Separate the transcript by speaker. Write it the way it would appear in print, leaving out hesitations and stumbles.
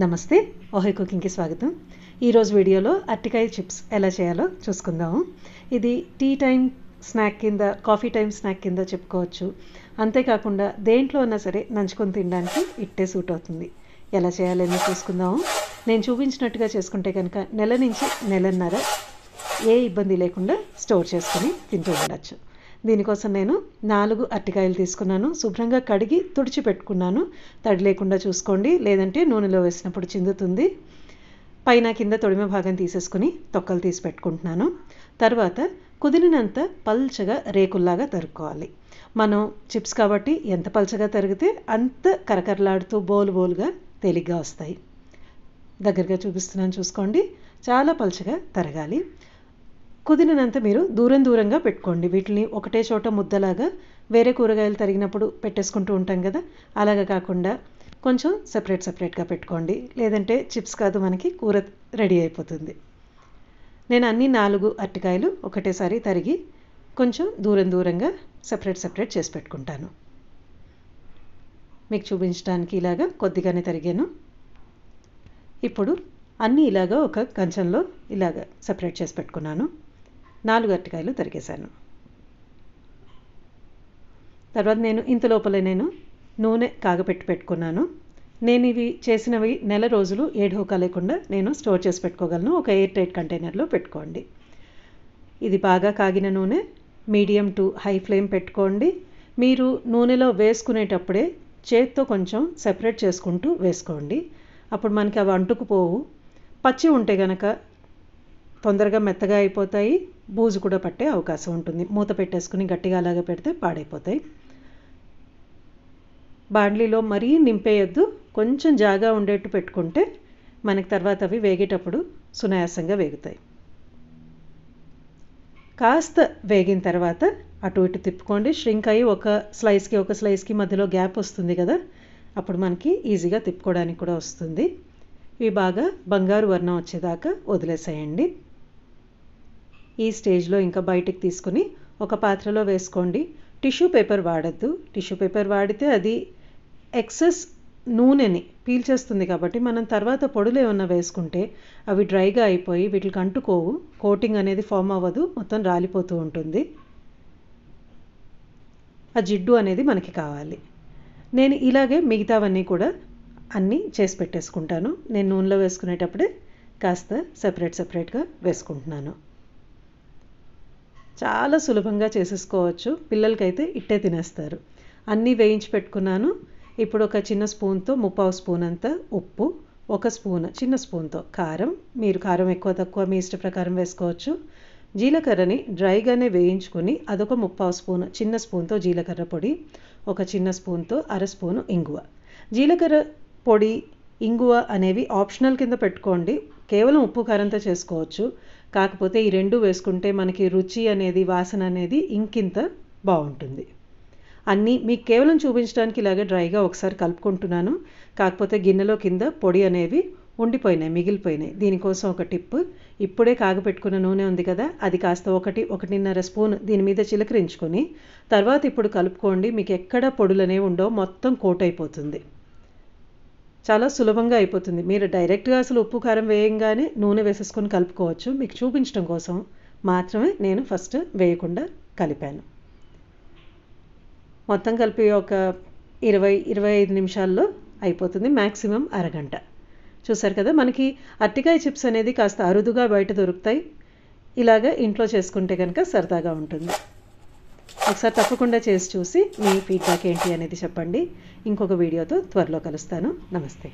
Speaker 1: నమస్తే, ఓహోయ్ కుకింగ్కి స్వాగతం. ఈరోజు వీడియోలో అరటికాయ చిప్స్ ఎలా చేయాలో చూసుకుందాము. ఇది టీ టైం స్నాక్ కింద, కాఫీ టైం స్నాక్ కింద చెప్పుకోవచ్చు. అంతేకాకుండా దేంట్లో అయినా సరే నంచుకొని తినడానికి ఇట్టే సూట్ అవుతుంది. ఎలా చేయాలని చూసుకుందాము. నేను చూపించినట్టుగా చేసుకుంటే కనుక నెల నుంచి నెలన్నర ఏ ఇబ్బంది లేకుండా స్టోర్ చేసుకొని తింటూ ఉండొచ్చు. దీనికోసం నేను 4 అరటికాయలు తీసుకున్నాను. శుభ్రంగా కడిగి తుడిచి పెట్టుకున్నాను. తడి లేకుండా చూసుకోండి, లేదంటే నూనెలో వేసినప్పుడు చిందుతుంది. పైన కింద తొడిమ భాగం తీసేసుకుని తొక్కలు తీసి పెట్టుకుంటున్నాను. తర్వాత కుదిరినంత పల్చగా రేకుల్లాగా తరుక్కోవాలి. మనం చిప్స్ కాబట్టి ఎంత పల్చగా తరిగితే అంత కరకరలాడుతూ బోలుగా తేలిగ్గా వస్తాయి. దగ్గరగా చూపిస్తున్నాను, చూసుకోండి. చాలా పల్చగా తరగాలి. కుదిరినంత మీరు దూరంగా పెట్టుకోండి. వీటిని ఒకటే చోట ముద్దలాగా వేరే కూరగాయలు తరిగినప్పుడు పెట్టేసుకుంటూ ఉంటాం కదా, అలాగా కాకుండా కొంచెం సపరేట్గా పెట్టుకోండి. లేదంటే చిప్స్ కాదు, మనకి కూర రెడీ అయిపోతుంది. నేను అన్ని 4 అరటికాయలు ఒకటేసారి తరిగి కొంచెం దూరంగా సపరేట్ చేసి పెట్టుకుంటాను. మీకు చూపించడానికి ఇలాగా కొద్దిగానే తరిగాను. ఇప్పుడు అన్నీ ఇలాగా ఒక కంచంలో ఇలాగా సపరేట్ చేసి పెట్టుకున్నాను. 4 అరటికాయలు తరిగేశాను. తర్వాత నేను ఇంతలోపలే నూనె కాగపెట్టి పెట్టుకున్నాను. నేను ఇవి చేసినవి నెల రోజులు ఏడోకా లేకుండా నేను స్టోర్ చేసి పెట్టుకోగలను. ఒక ఎయిర్ టైట్ కంటైనర్లో పెట్టుకోండి. ఇది బాగా కాగిన నూనె, మీడియం టు హై ఫ్లేమ్ పెట్టుకోండి. మీరు నూనెలో వేసుకునేటప్పుడే చేత్తో కొంచెం సెపరేట్ చేసుకుంటూ వేసుకోండి. అప్పుడు మనకి అవి అంటుకుపోవు. పచ్చి ఉంటే గనక తొందరగా మెత్తగా అయిపోతాయి, బూజు కూడా పట్టే అవకాశం ఉంటుంది. మూత పెట్టేసుకుని గట్టిగా అలాగా పెడితే పాడైపోతాయి. బాండ్లీలో మరీ నింపేయొద్దు, కొంచెం జాగా ఉండేట్టు పెట్టుకుంటే మనకి తర్వాత అవి వేగేటప్పుడు సునాయాసంగా వేగుతాయి. కాస్త వేగిన తర్వాత అటు ఇటు తిప్పుకోండి. ష్రింక్ అయ్యి ఒక స్లైస్కి మధ్యలో గ్యాప్ వస్తుంది కదా, అప్పుడు మనకి ఈజీగా తిప్పుకోవడానికి కూడా వస్తుంది. ఇవి బాగా బంగారు వర్ణం వచ్చేదాకా వదిలేసేయండి. ఈ స్టేజ్లో ఇంకా బయటికి తీసుకుని ఒక పాత్రలో వేసుకోండి. టిష్యూ పేపర్ వాడద్దు. టిష్యూ పేపర్ వాడితే అది ఎక్సెస్ నూనెని పీల్చేస్తుంది కాబట్టి మనం తర్వాత పొడులు ఏమన్నా వేసుకుంటే అవి డ్రైగా అయిపోయి వీటికి అంటుకోవు, కోటింగ్ అనేది ఫామ్ అవ్వదు, మొత్తం రాలిపోతూ ఉంటుంది. ఆ జిడ్డు అనేది మనకి కావాలి. నేను ఇలాగే మిగతావన్నీ కూడా అన్నీ చేసి పెట్టేసుకుంటాను. నేను నూనెలో వేసుకునేటప్పుడే కాస్త సపరేట్గా వేసుకుంటున్నాను. చాలా సులభంగా చేసేసుకోవచ్చు. పిల్లలకైతే ఇట్టే తినేస్తారు. అన్నీ వేయించి పెట్టుకున్నాను. ఇప్పుడు ఒక చిన్న స్పూన్తో 1/4 స్పూన్ అంత ఉప్పు, 1 స్పూన్ చిన్న స్పూన్తో కారం, మీరు కారం ఎక్కువ తక్కువ మీ ఇష్ట ప్రకారం వేసుకోవచ్చు. జీలకర్రని డ్రైగానే వేయించుకొని అదొక 1/4 స్పూన్ చిన్న స్పూన్తో జీలకర్ర పొడి, ఒక చిన్న స్పూన్తో 1/2 స్పూను ఇంగువ. జీలకర్ర పొడి, ఇంగువ అనేవి ఆప్షనల్ కింద పెట్టుకోండి. కేవలం ఉప్పు కారంతో చేసుకోవచ్చు. కాకపోతే ఈ 2 వేసుకుంటే మనకి రుచి అనేది, వాసన అనేది ఇంకింత బాగుంటుంది. అన్నీ మీకు కేవలం చూపించడానికి ఇలాగే డ్రైగా ఒకసారి కలుపుకుంటున్నాను. కాకపోతే గిన్నెలో కింద పొడి అనేవి ఉండిపోయినాయి, మిగిలిపోయినాయి. దీనికోసం ఒక టిప్, ఇప్పుడే కాగపెట్టుకున్న నూనె ఉంది కదా, అది కాస్త 1-1.5 స్పూన్ దీని మీద చిలకరించుకొని తర్వాత ఇప్పుడు కలుపుకోండి. మీకు ఎక్కడ పొడులు అనేవి ఉండవు, మొత్తం కోట్ అయిపోతుంది. చాలా సులభంగా అయిపోతుంది. మీరు డైరెక్ట్గా అసలు ఉప్పు కారం వేయంగానే నూనె వేసేసుకొని కలుపుకోవచ్చు. మీకు చూపించడం కోసం మాత్రమే నేను ఫస్ట్ వేయకుండా కలిపాను. మొత్తం కలిపి ఒక 20-25 నిమిషాల్లో అయిపోతుంది, మ్యాక్సిమం అరగంట. చూసారు కదా, మనకి అరటికాయ చిప్స్ అనేది కాస్త అరుదుగా బయట దొరుకుతాయి. ఇలాగా ఇంట్లో చేసుకుంటే కనుక సరదాగా ఉంటుంది. ఒకసారి తప్పకుండా చేసి చూసి మీ ఫీడ్బ్యాక్ ఏంటి అనేది చెప్పండి. ఇంకొక వీడియోతో త్వరలో కలుస్తాను. నమస్తే.